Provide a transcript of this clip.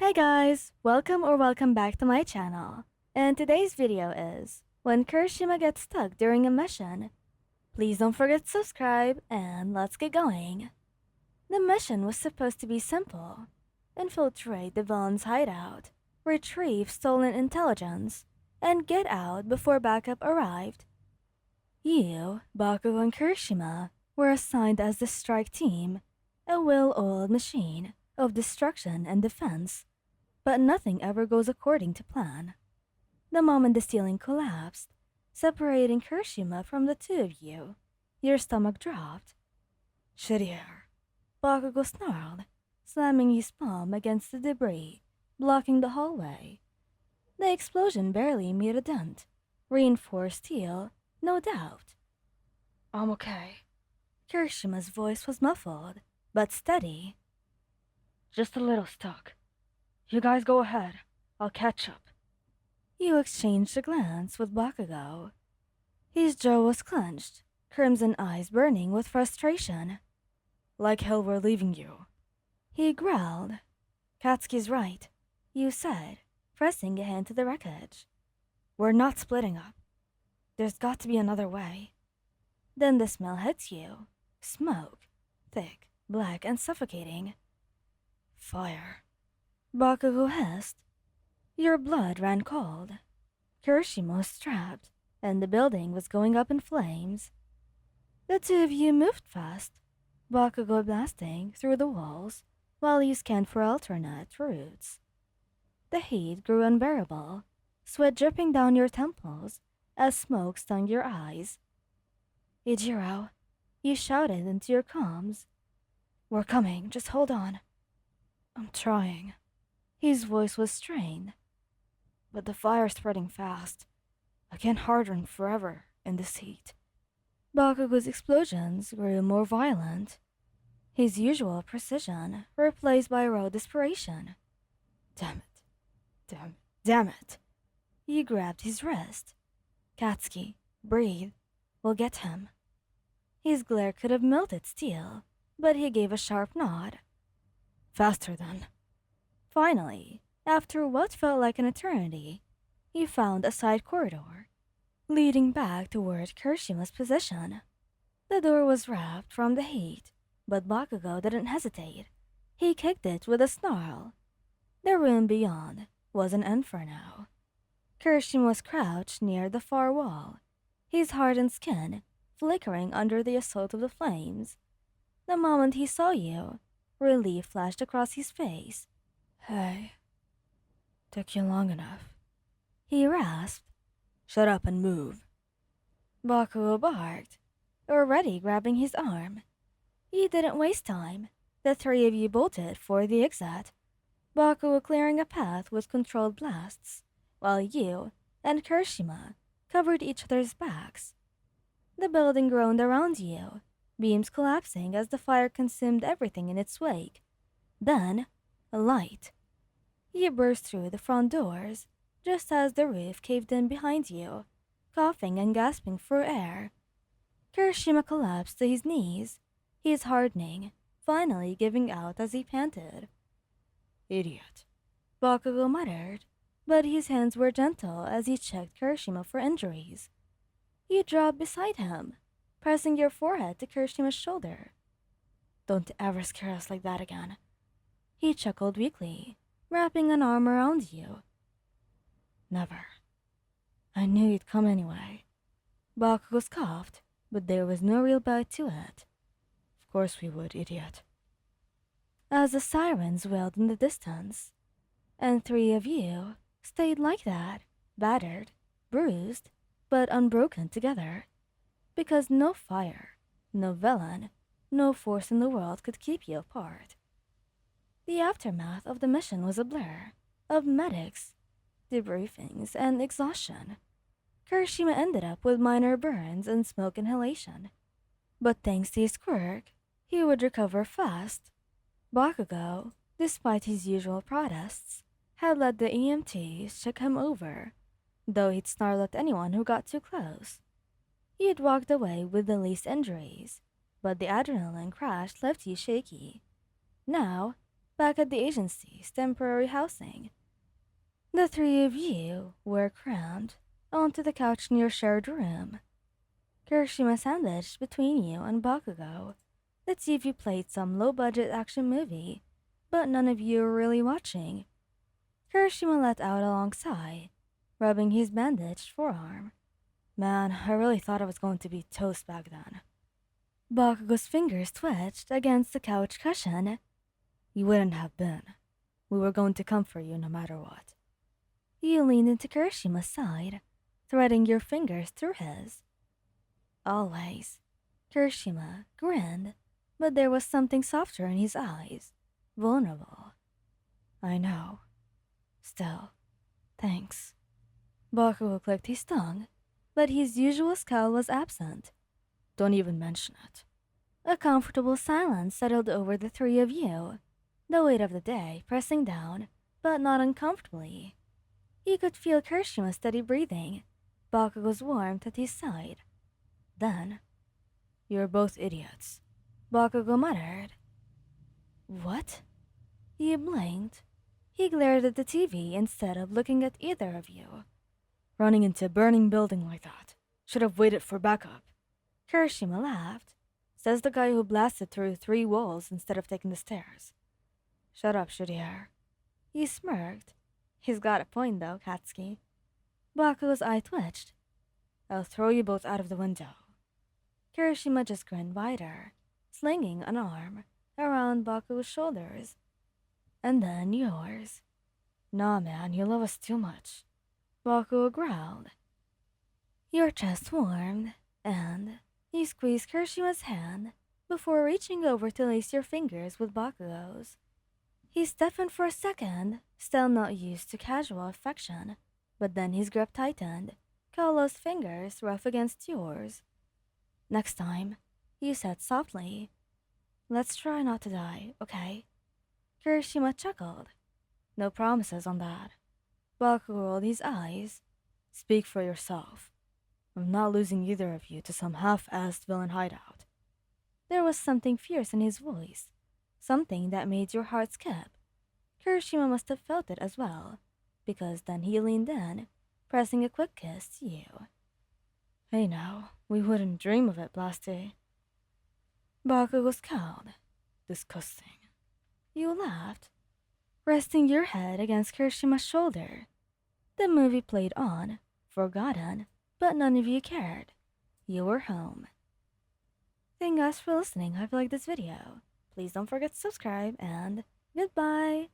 Hey guys, welcome back to my channel. And today's video is when Kirishima gets stuck during a mission. Please don't forget to subscribe and let's get going. The mission was supposed to be simple. Infiltrate the villain's hideout, retrieve stolen intelligence, and get out before backup arrived. You, Bakugo and Kirishima were assigned as the strike team, a well-oiled machine of destruction and defense. But nothing ever goes according to plan. The moment the ceiling collapsed, separating Kirishima from the two of you, your stomach dropped. Shittier. Bakugo snarled, slamming his palm against the debris, blocking the hallway. The explosion barely made a dent. Reinforced steel, no doubt. I'm okay. Kirishima's voice was muffled, but steady. Just a little stuck. You guys go ahead. I'll catch up. You exchanged a glance with Bakugo. His jaw was clenched, crimson eyes burning with frustration. Like hell we're leaving you. He growled. Katsuki's right, you said, pressing a hand to the wreckage. We're not splitting up. There's got to be another way. Then the smell hits you. Smoke. Thick, black, and suffocating. Fire. Bakugo hissed. Your blood ran cold. Kirishima was trapped, and the building was going up in flames. The two of you moved fast, Bakugo blasting through the walls while you scanned for alternate routes. The heat grew unbearable, sweat dripping down your temples as smoke stung your eyes. Ijiro, you shouted into your comms. We're coming, just hold on. I'm trying. His voice was strained. But the fire's spreading fast. I can't harden forever in this heat. Bakugo's explosions grew more violent. His usual precision replaced by raw desperation. Damn it. Damn it. He grabbed his wrist. Katsuki, breathe. We'll get him. His glare could have melted steel, but he gave a sharp nod. Faster then. Finally, after what felt like an eternity, he found a side corridor, leading back toward Kirishima's position. The door was wrapped from the heat, but Bakugo didn't hesitate. He kicked it with a snarl. The room beyond was an inferno. Kirishima was crouched near the far wall, his hardened skin flickering under the assault of the flames. The moment he saw you, relief flashed across his face. Hey, took you long enough. He rasped. Shut up and move. Bakugo barked, already grabbing his arm. You didn't waste time. The three of you bolted for the exit, Bakugo clearing a path with controlled blasts, while you and Kirishima covered each other's backs. The building groaned around you, beams collapsing as the fire consumed everything in its wake. Then, a light. You burst through the front doors, just as the roof caved in behind you, coughing and gasping for air. Kirishima collapsed to his knees, his hardening, finally giving out as he panted. Idiot, Bakugo muttered, but his hands were gentle as he checked Kirishima for injuries. You dropped beside him, pressing your forehead to Kirishima's shoulder. Don't ever scare us like that again. He chuckled weakly, wrapping an arm around you. Never. I knew you'd come anyway. Bakugo scoffed, but there was no real bite to it. Of course we would, idiot. As the sirens wailed in the distance, and three of you stayed like that, battered, bruised, but unbroken together, because no fire, no villain, no force in the world could keep you apart. The aftermath of the mission was a blur of medics, debriefings, and exhaustion. Kirishima ended up with minor burns and smoke inhalation, but thanks to his quirk, he would recover fast. Bakugo, despite his usual protests, had let the EMTs check him over, though he'd snarl at anyone who got too close. He had walked away with the least injuries, but the adrenaline crash left you shaky. Now, back at the agency's temporary housing. The three of you were crammed onto the couch in your shared room. Kirishima sandwiched between you and Bakugo. The TV played some low-budget action movie, but none of you were really watching. Kirishima let out a long sigh, rubbing his bandaged forearm. Man, I really thought I was going to be toast back then. Bakugo's fingers twitched against the couch cushion. You wouldn't have been. We were going to comfort you no matter what. You leaned into Kirishima's side, threading your fingers through his. Always. Kirishima grinned, but there was something softer in his eyes. Vulnerable. I know. Still, thanks. Bakugo clicked his tongue, but his usual scowl was absent. Don't even mention it. A comfortable silence settled over the three of you, the weight of the day pressing down, but not uncomfortably. You could feel Kirishima's steady breathing, Bakugo's warmth at his side. Then, you're both idiots, Bakugo muttered. What? You blinked. He glared at the TV instead of looking at either of you. Running into a burning building like that. Should have waited for backup. Kirishima laughed. Says the guy who blasted through 3 walls instead of taking the stairs. Shut up, Shudier. He smirked. He's got a point though, Katsuki. Bakugo's eye twitched. I'll throw you both out of the window. Kirishima just grinned wider, slinging an arm around Bakugo's shoulders. And then yours. Nah, man, you love us too much. Bakugo growled. Your chest warmed, and you squeezed Kirishima's hand before reaching over to lace your fingers with Bakugo's. He stiffened for a second, still not used to casual affection, but then his grip tightened, Kaolo's fingers rough against yours. Next time, you said softly, let's try not to die, okay? Kirishima chuckled. No promises on that. Bakugo rolled his eyes. Speak for yourself. I'm not losing either of you to some half-assed villain hideout. There was something fierce in his voice, something that made your heart skip. Kirishima must have felt it as well, because then he leaned in, pressing a quick kiss to you. Hey now, we wouldn't dream of it, Blasty. Bakugo scowled. Disgusting. You laughed, resting your head against Kirishima's shoulder. The movie played on, forgotten, but none of you cared. You were home. Thank you guys for listening. I hope you liked this video. Please don't forget to subscribe, and goodbye!